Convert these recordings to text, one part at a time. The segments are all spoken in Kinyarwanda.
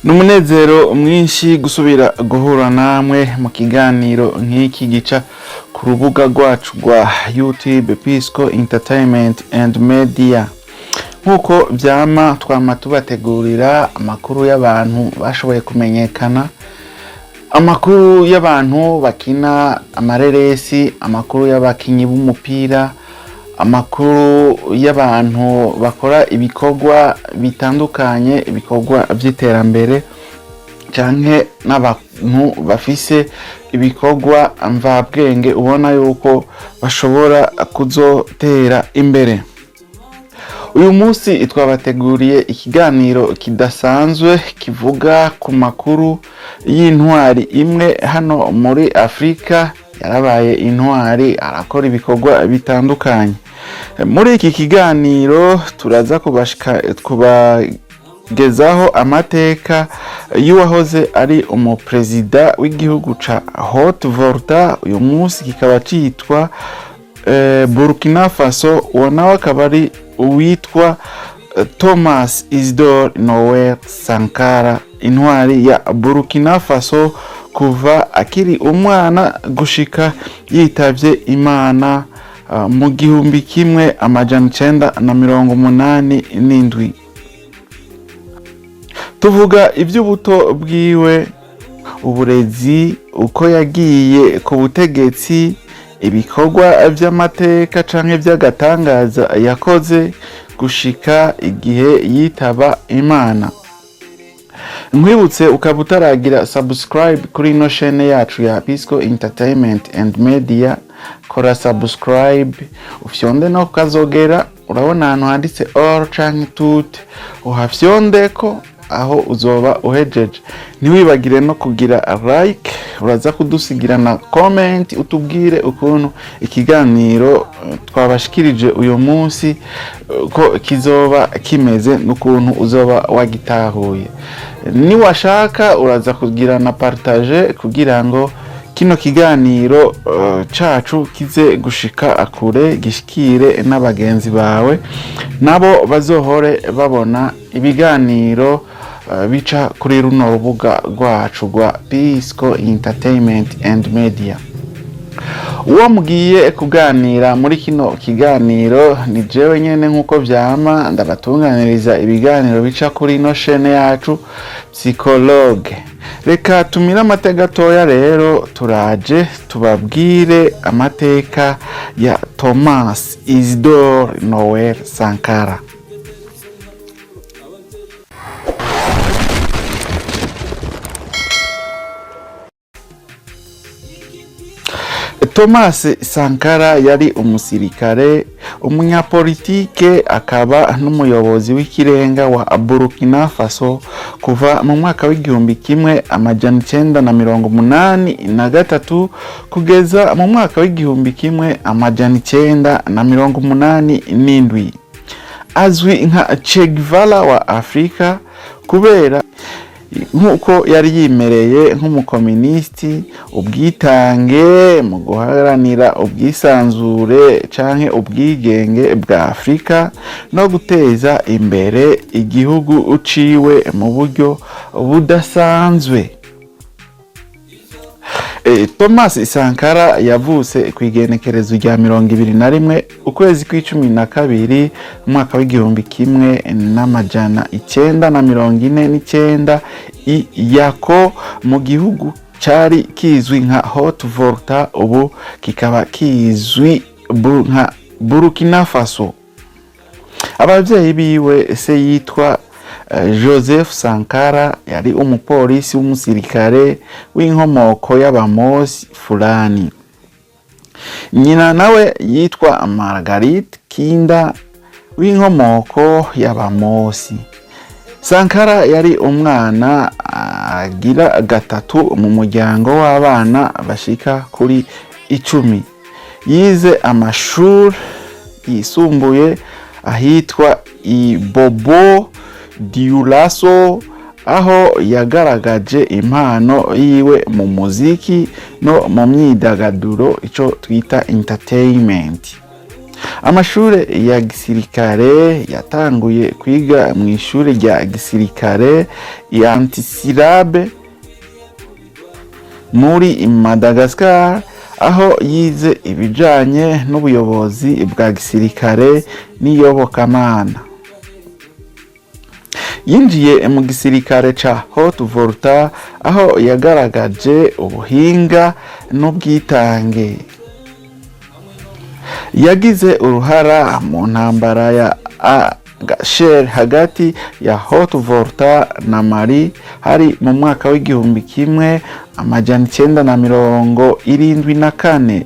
Numunezero mwinshi gusubira guhura namwe mu kiganiro nk'iki gica ku rubuga rwacu rwa YouTube Pisco Entertainment and Media. Nkuko vyama twama tubategurira amakuru y'abantu bashoboye kumenyekana, amakuru y'abantu bakina amareresi, amakuru y'abakinyi b'umupira, amakuru y'abantu bakora ibikorwa bitandukanye, ibikorwa vy'iterambere canke n'abantu bafise ibikorwa mvabwenge ubona yuko bashobora kuzotera imbere. Uyu munsi twabateguriye ikiganiro kidasanzwe kivuga ku makuru y'intwari imwe hano muri Afrika, yarabaye intwari, arakora ibikorwa bitandukanye. Muri iki kiganiro turaza kubagezaho amateka y'uwahoze ari umuperezida w'igihugu ca Haute-Volta, uyu munsi kikaba citwa Burkina Faso, uwo nawe akaba ari uwitwa Thomas Isidore Noel Sankara, intwari ya Burkina Faso kuva akiri umwana gushika yitavye Imana mu 1987. Tuvuga ivy'ubuto bwiwe, uburezi, uko yagiye ku butegetsi, ibikorwa vy'amateka canke vy'agatangaza yakoze gushika igihe yitaba Imana. Nkwibutse ukaba utaragira subscribe kuri ino chaîne yacu ya Pisco Entertainment and Media, kora subscribe, ufyonde no kazogera, urabona ahantu handitse all canke tout, uhafyondeko aho uzoba uhejeje. Ntiwibagire no kugira like, uraza kudusigira na comment utubwire ukuntu ikiganiro twabashikirije uyu munsi ko kizoba kimeze n'ukuntu uzoba wagitahuye. Niwashaka uraza kugira na partage kugira ngo kino kiganiro cacu kize gushika akure, gishikire n'abagenzi bawe nabo bazohore babona ibiganiro bica kuri runo rubuga rwacu rwa Pisco Entertainment and Media. Uwo mugiye kuganira muri kino kiganiro ni jewe nyene nkuko vyama, ndabatunganiriza ibiganiro bica kuri ino chaîne yacu Psychologue. Reka tumira amateka gatoya rero turaje tubabwire amateka ya Thomas Isidore Noel Sankara. Thomas Sankara yari umusirikare, umunyapolitike, akaba n'umuyobozi w'ikirenga wa Burkina Faso kuva mu mwaka w'1983 kugeza mu mwaka w'1987. Azwi nka Che Guevara wa Afrika kubera nkuko yari yimereye nk'umukomunisti, ubwitange mu guharanira ubwisanzure canke ubwigenge bwa Afrika no guteza imbere igihugu uciwe mu buryo budasanzwe. Thomas Sankara yavutse kwigenekerezo rya 21 ukwezi kwa12 mwaka w'1949 Yako mu gihugu cari kizwi nka Haute-Volta, ubu kikaba kizwi nka Burkina Faso. Abavyeyi biwe se yitwa Joseph Sankara, yari umupolisi w'umusirikare w'inkomoko y'abamosi fulani. Nyina nawe yitwa Margaret Kinda w'inkomoko y'abamosi. Sankara yari umwana agira gatatu mu muryango w'abana bashika kuri 10. Yize amashuri yisumbuye ahitwa Ibobo Dioulasso, aho yagaragaje impano yiwe mu muziki no mu myidagaduro, ico twita entertainment. Amashure ya gisirikare yatanguye kwiga mu ishure rya gisirikare ya Antisirabe muri Madagascar, aho yize ibijanye n'ubuyobozi bwa gisirikare n'iyobokamana. Yinjiye mu gisirikare ca Haute-Volta aho yagaragaje ubuhinga n'ubwitange. Yagize uruhara mu ntambara ya Agasheri hagati ya Haute-Volta na Mali hari mu mwaka w'igihumbi kimwe amajana 974.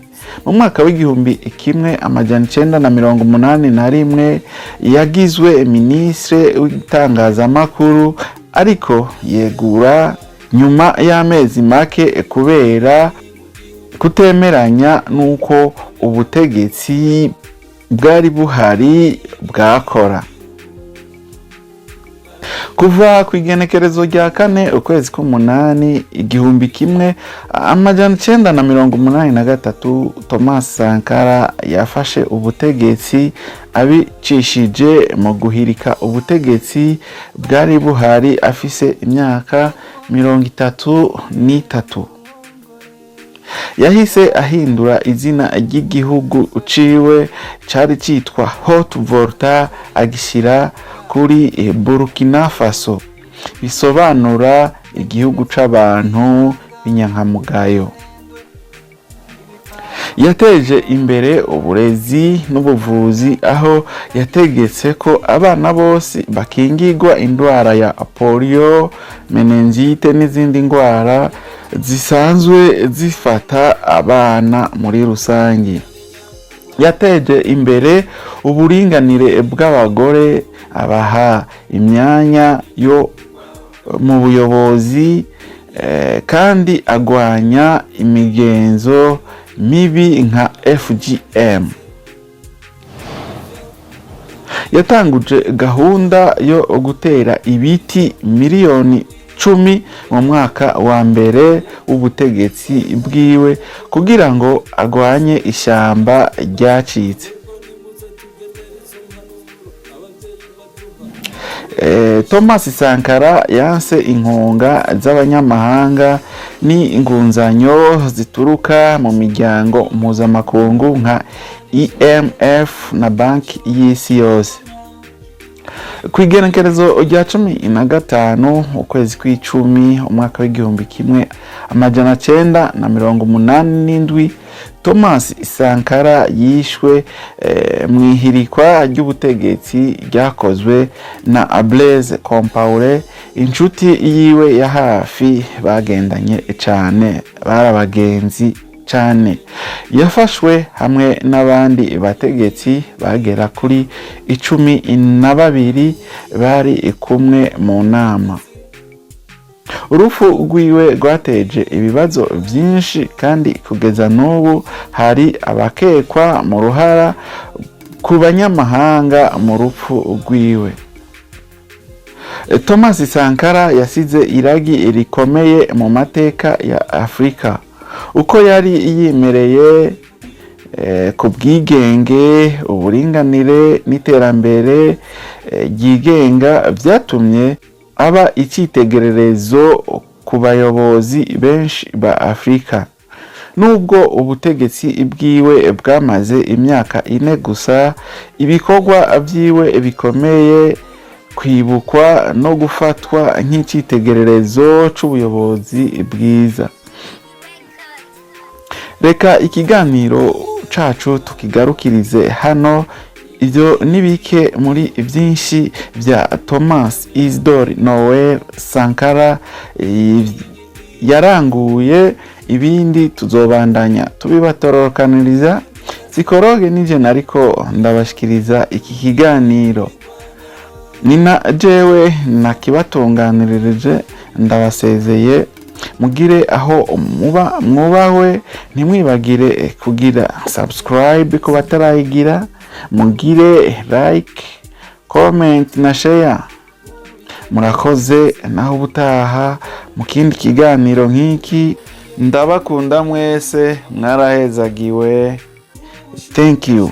Mu mwaka w'igihumbi kimwe amajana 981 yagizwe ministre w'itangazamakuru, ariko yegura nyuma y'amezi make kubera kutemeranya nuko ubutegetsi bwari buhari bwakora. Kuva ku igenekerezo rya 4 ukwezi k'umunani igihumbi kimwe amajana 983, Thomas Sankara yafashe ubutegetsi abicishije mu guhirika ubutegetsi bwari buhari afise imyaka 33. Yahise ahindura izina ry'igihugu uciwe cari citwa Haute-Volta agishira kuri Burkina Faso, bisobanura igihugu c'abantu b'inyankamugayo. Yateje imbere uburezi n'ubuvuzi aho yategetse ko abana bose bakingirwa indwara ya polio, meningite n'izindi ndwara zisanzwe zifata abana muri rusangi. Yateje imbere uburinganire bw'abagore, abaha imyanya yo mu buyobozi, kandi agwanya imigenzo mibi nka FGM. Yatanguje gahunda yo gutera ibiti miliyoni 10 mu mwaka wa mbere w'ubutegetsi bwiwe kugira ngo agwanye ishamba ryacitse. Thomas Sankara yanse inkunga z'abanyamahanga ni ingunzanyo zituruka mu miryango mpuzamakungu nka IMF na banki y'isi yose. Ku igenekerezo rya 15 ukwezi kw'icumi umwaka w'igihumbi kimwe amajana 987, Thomas Sankara yishwe mu ihirikwa ry'ubutegetsi ryakozwe na Blaise Compaoré, inshuti yiwe ya hafi bagendanye cane, barabagenzi cane. Yafashwe hamwe n'abandi bategetsi bagera kuri 12 bari kumwe mu nama. Urufu rwiwe rwateje ibibazo byinshi kandi kugeza n'ubu hari abakekwa mu ruhara ku banyamahanga mu rupfu rwiwe. Thomas Sankara yasize iragi rikomeye mu mateka ya Afrika. Uko yari yimereye ku bwigenge, uburinganire n'iterambere ryigenga byatumye aba icyitegererezo ku bayobozi benshi ba Afrika. Nubwo ubutegetsi bwiwe bwamaze imyaka 4 gusa, ibikorwa byiwe bikomeye kwibukwa no gufatwa nk'icyitegererezo c'ubuyobozi bwiza. Reka ikiganiro cacu tukigarukirize hano. Ivyo nibike muri byinshi bya Thomas Isidore Noel Sankara yaranguye, ibindi tuzobandanya tubibatorokaniriza. Sikoroge nije nariko ndabashikiriza iki kiganiro, nina jewe nakibatunganirije. Ndabasezeye, mugire aho mwubawe, ntimwibagire kugira subscribe ko batarayigira, mugire like, comment na share. Murakoze, naho ubutaha mu kindi kiganiro nk'iki. Ndabakunda mwese, mwarahezagiwe. Thank you.